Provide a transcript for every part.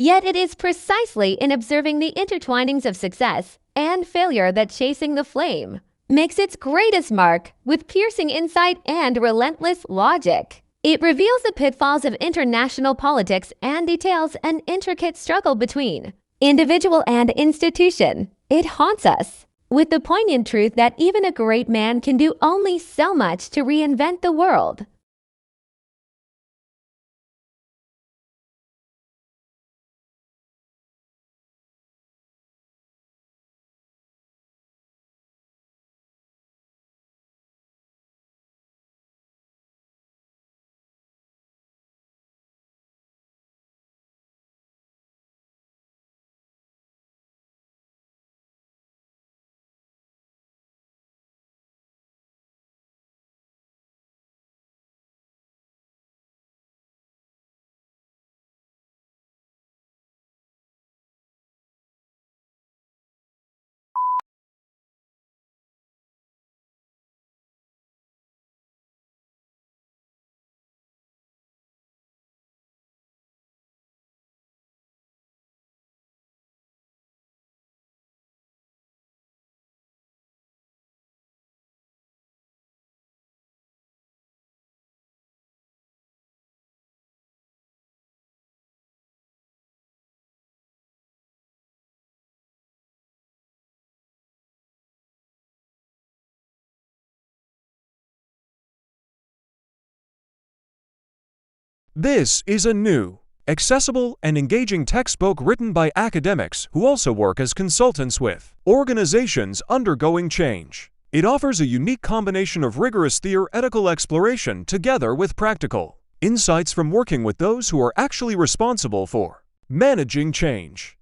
Yet it is precisely in observing the intertwinings of success and failure that Chasing the Flame makes its greatest mark with piercing insight and relentless logic. It reveals the pitfalls of international politics and details an intricate struggle between individual and institution. It haunts us with the poignant truth that even a great man can do only so much to reinvent the world. This is a new, accessible, and engaging textbook written by academics who also work as consultants with organizations undergoing change. It offers a unique combination of rigorous theoretical exploration together with practical insights from working with those who are actually responsible for managing change.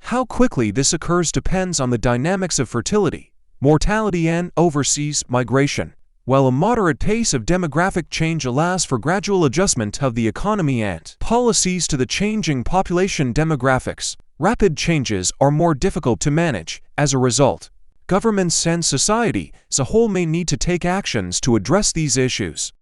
How quickly this occurs depends on the dynamics of fertility, mortality, and overseas migration, while a moderate pace of demographic change allows for gradual adjustment of the economy and policies to the changing population demographics. Rapid changes are more difficult to manage. As a result, governments and society as a whole may need to take actions to address these issues.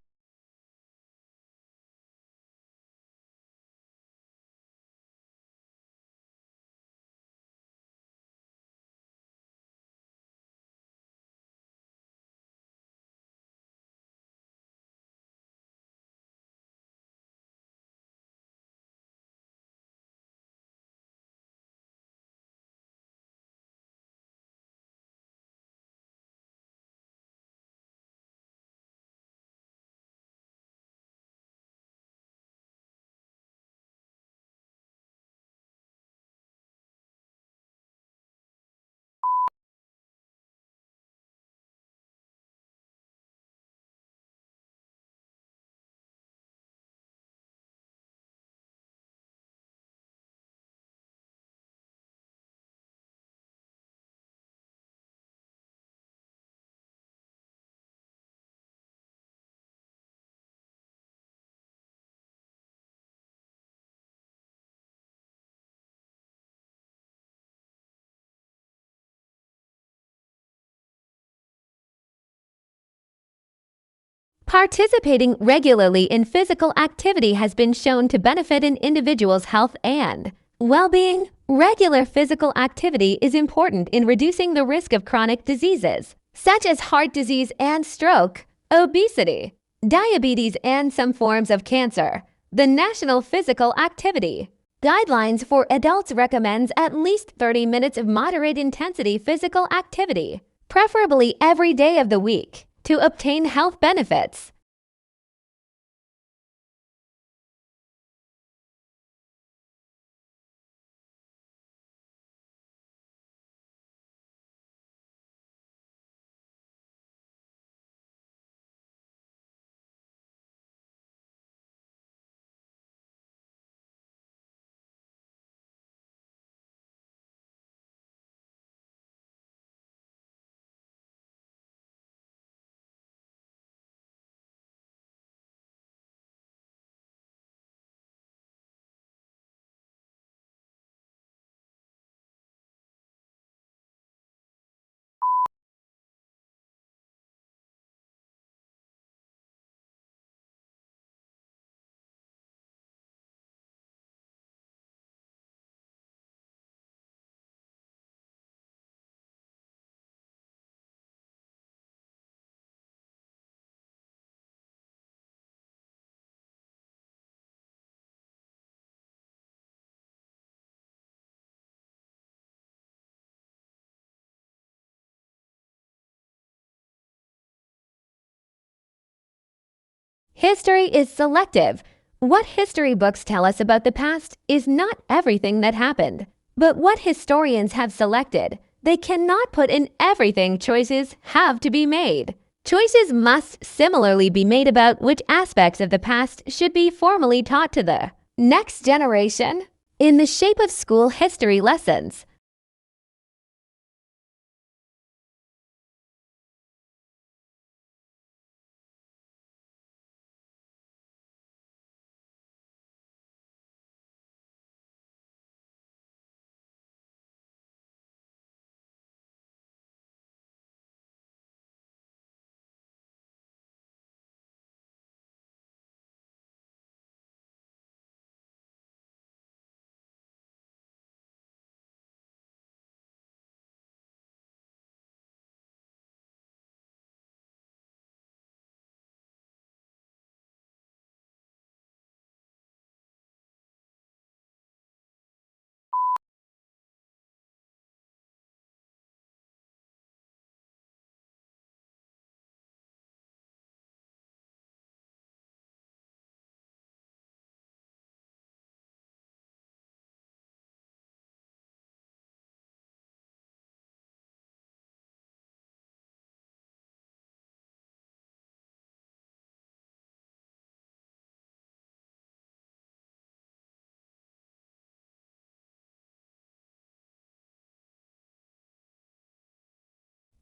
Participating regularly in physical activity has been shown to benefit an individual's health and well-being. Regular physical activity is important in reducing the risk of chronic diseases, such as heart disease and stroke, obesity, diabetes, and some forms of cancer. The National Physical Activity Guidelines for adults recommends at least 30 minutes of moderate intensity physical activity, preferably every day of the week, to obtain health benefits. History is selective. What history books tell us about the past is not everything that happened, but what historians have selected. They cannot put in everything. Choices have to be made. Choices must similarly be made about which aspects of the past should be formally taught to the next generation in the shape of school history lessons.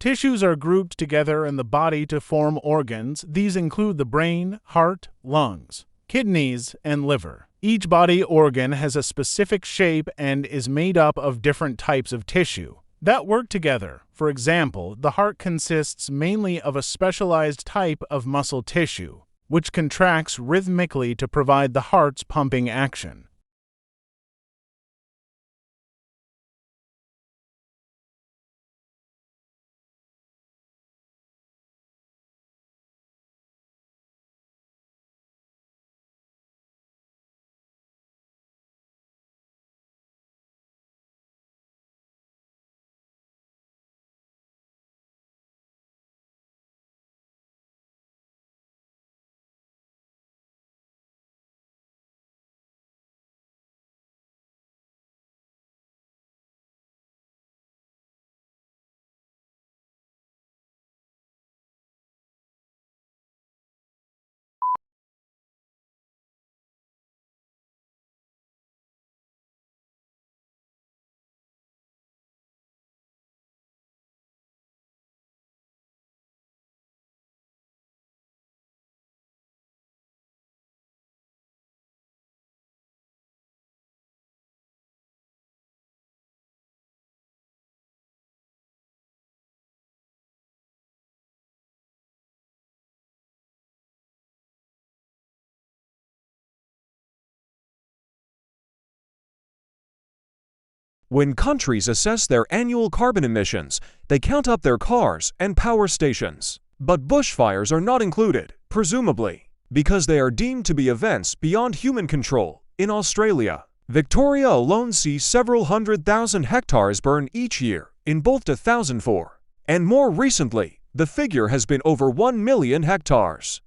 Tissues are grouped together in the body to form organs. These include the brain, heart, lungs, kidneys, and liver. Each body organ has a specific shape and is made up of different types of tissue that work together. For example, the heart consists mainly of a specialized type of muscle tissue, which contracts rhythmically to provide the heart's pumping action. When countries assess their annual carbon emissions, they count up their cars and power stations. But bushfires are not included, presumably, because they are deemed to be events beyond human control. In Australia, Victoria alone sees several 100,000 hectares burn each year in both 2004, and more recently, the figure has been over 1 million hectares.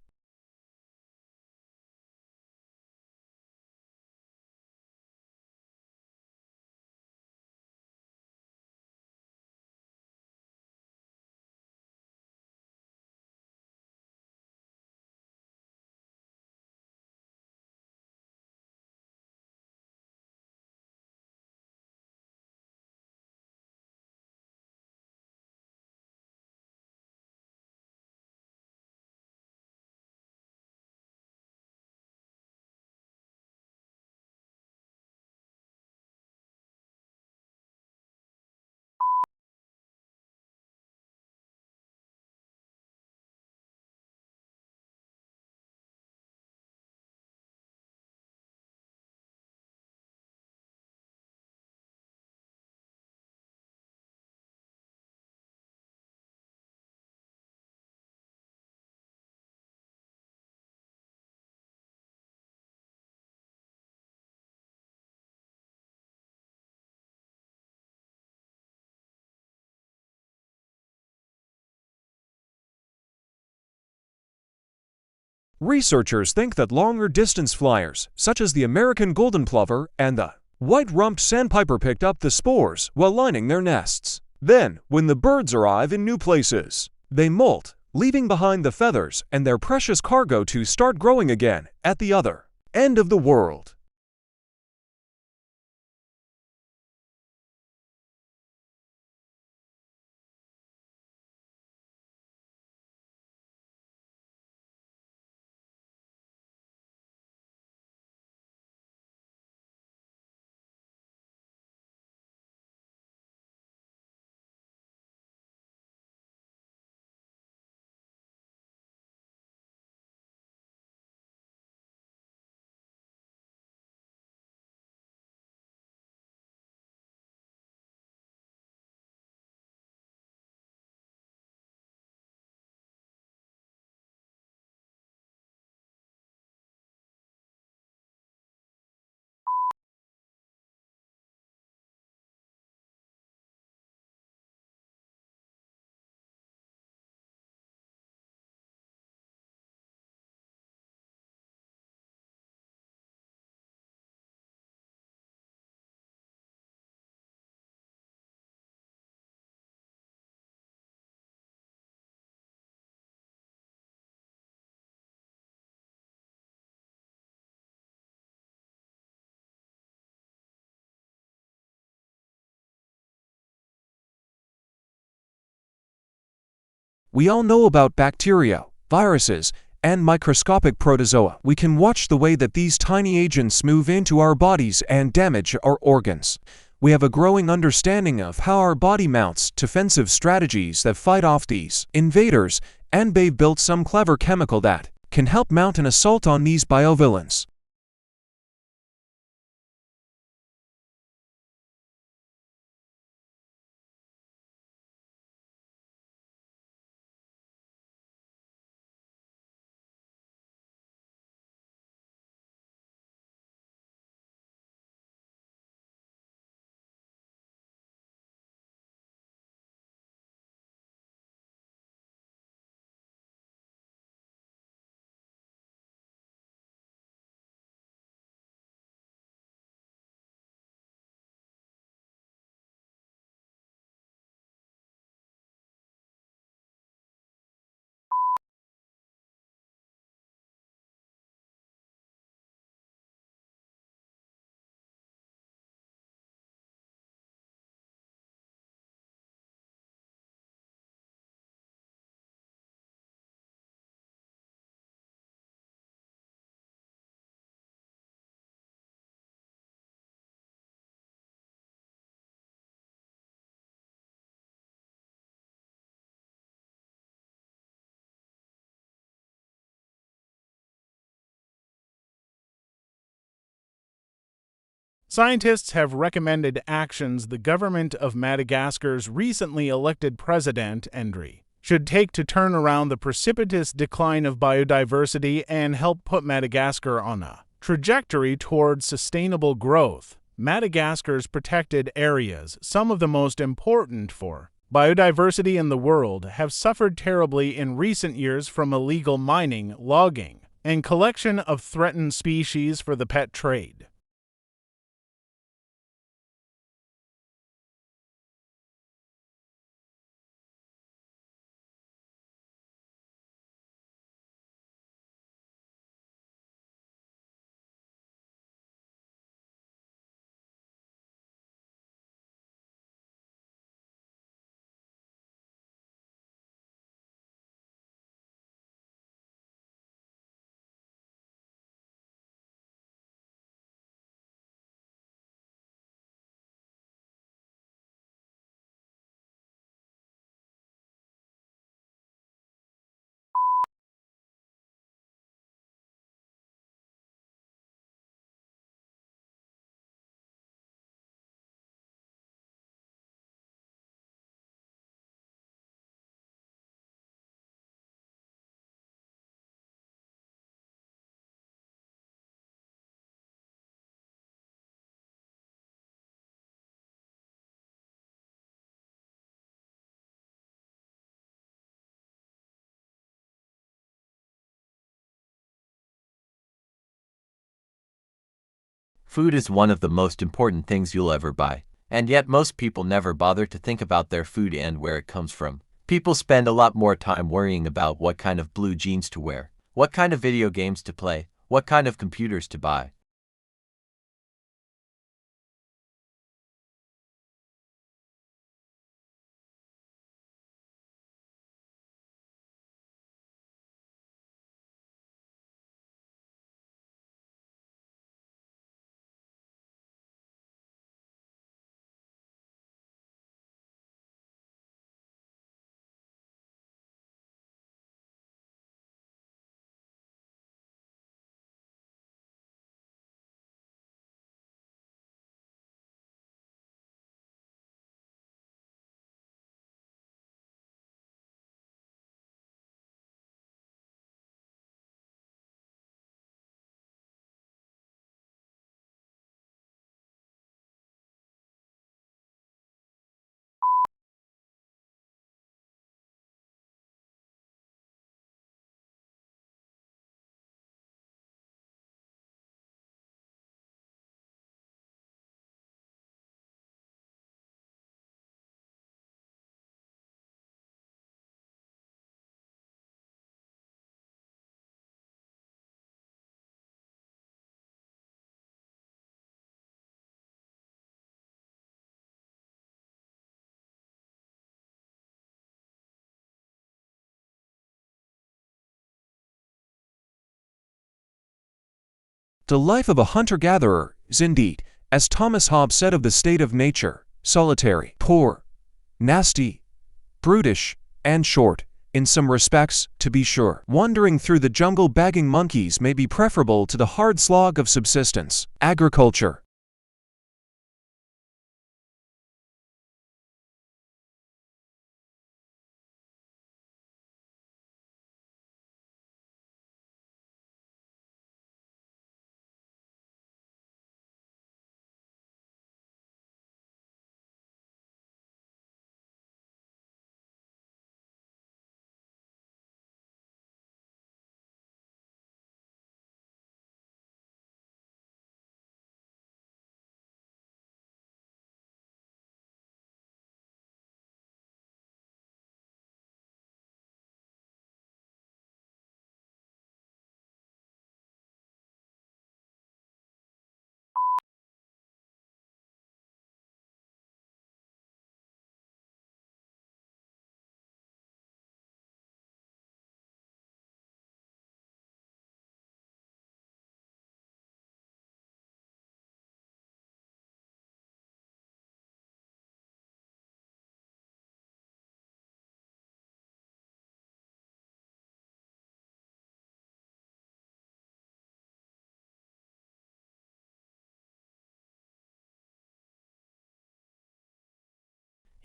Researchers think that longer-distance flyers, such as the American golden plover and the white-rumped sandpiper, picked up the spores while lining their nests. Then, when the birds arrive in new places, they molt, leaving behind the feathers and their precious cargo to start growing again at the other end of the world. We all know about bacteria, viruses, and microscopic protozoa. We can watch the way that these tiny agents move into our bodies and damage our organs. We have a growing understanding of how our body mounts defensive strategies that fight off these invaders, and they've built some clever chemical that can help mount an assault on these biovillains. Scientists have recommended actions the government of Madagascar's recently elected president, Endry, should take to turn around the precipitous decline of biodiversity and help put Madagascar on a trajectory towards sustainable growth. Madagascar's protected areas, some of the most important for biodiversity in the world, have suffered terribly in recent years from illegal mining, logging, and collection of threatened species for the pet trade. Food is one of the most important things you'll ever buy, and yet most people never bother to think about their food and where it comes from. People spend a lot more time worrying about what kind of blue jeans to wear, what kind of video games to play, what kind of computers to buy. The life of a hunter-gatherer is indeed, as Thomas Hobbes said of the state of nature, solitary, poor, nasty, brutish, and short, in some respects, to be sure. Wandering through the jungle bagging monkeys may be preferable to the hard slog of subsistence, agriculture.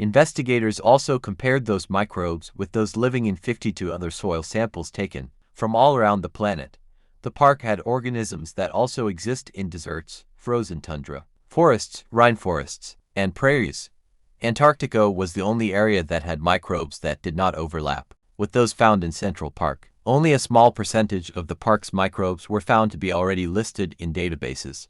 Investigators also compared those microbes with those living in 52 other soil samples taken from all around the planet. The park had organisms that also exist in deserts, frozen tundra, forests, rainforests, and prairies. Antarctica was the only area that had microbes that did not overlap with those found in Central Park. Only a small percentage of the park's microbes were found to be already listed in databases.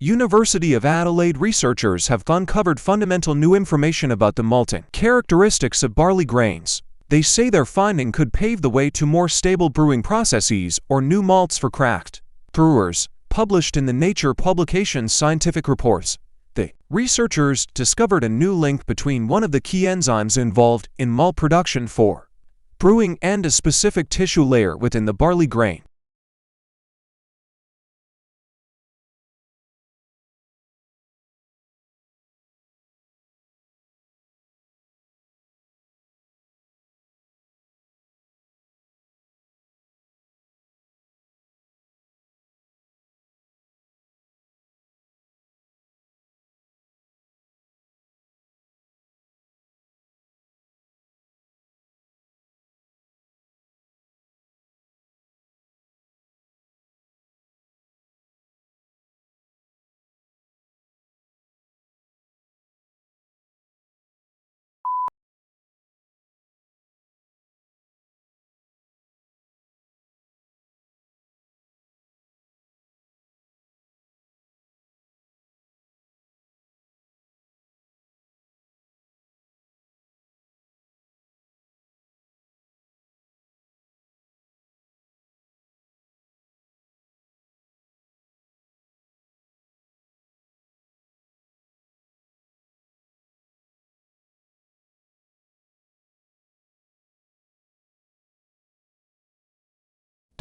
University of Adelaide researchers have uncovered fundamental new information about the malting characteristics of barley grains. They say their finding could pave the way to more stable brewing processes or new malts for craft brewers. Published in the Nature publication's scientific reports, the researchers discovered a new link between one of the key enzymes involved in malt production for brewing and a specific tissue layer within the barley grain.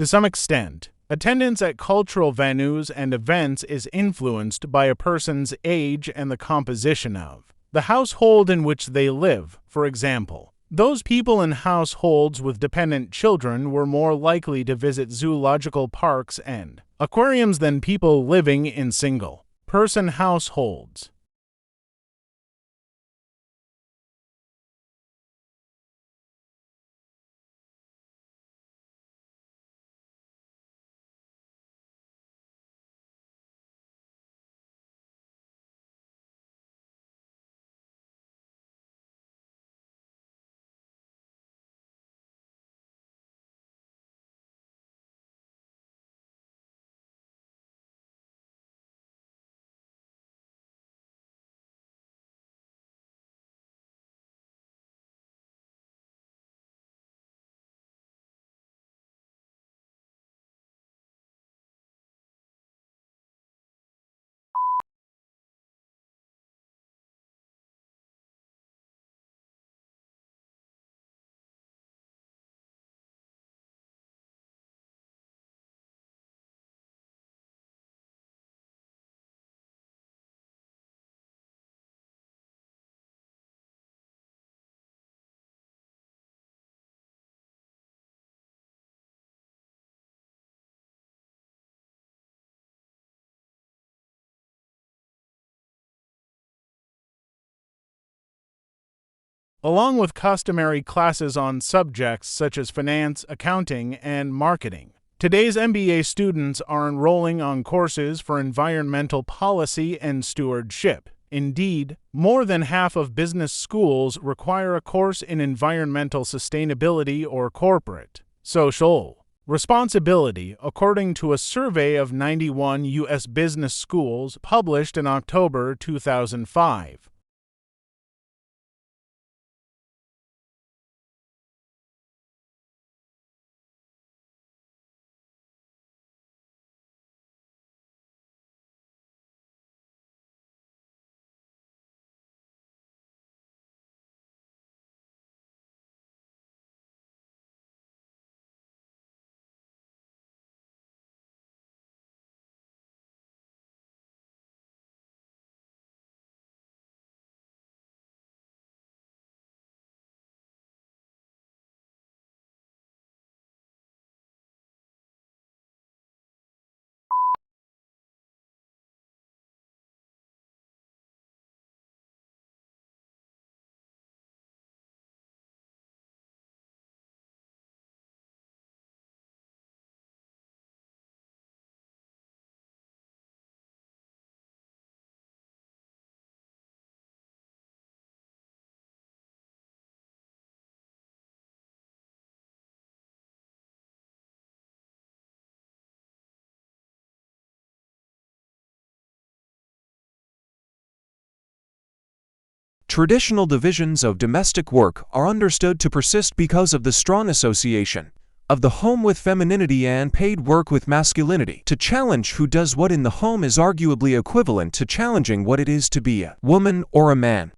To some extent, attendance at cultural venues and events is influenced by a person's age and the composition of the household in which they live. For example, those people in households with dependent children were more likely to visit zoological parks and aquariums than people living in single-person households. along with customary classes on subjects such as finance, accounting, and marketing. Today's MBA students are enrolling on courses for environmental policy and stewardship. Indeed, more than half of business schools require a course in environmental sustainability or corporate social responsibility, according to a survey of 91 U.S. business schools published in October 2005. Traditional divisions of domestic work are understood to persist because of the strong association of the home with femininity and paid work with masculinity. To challenge who does what in the home is arguably equivalent to challenging what it is to be a woman or a man.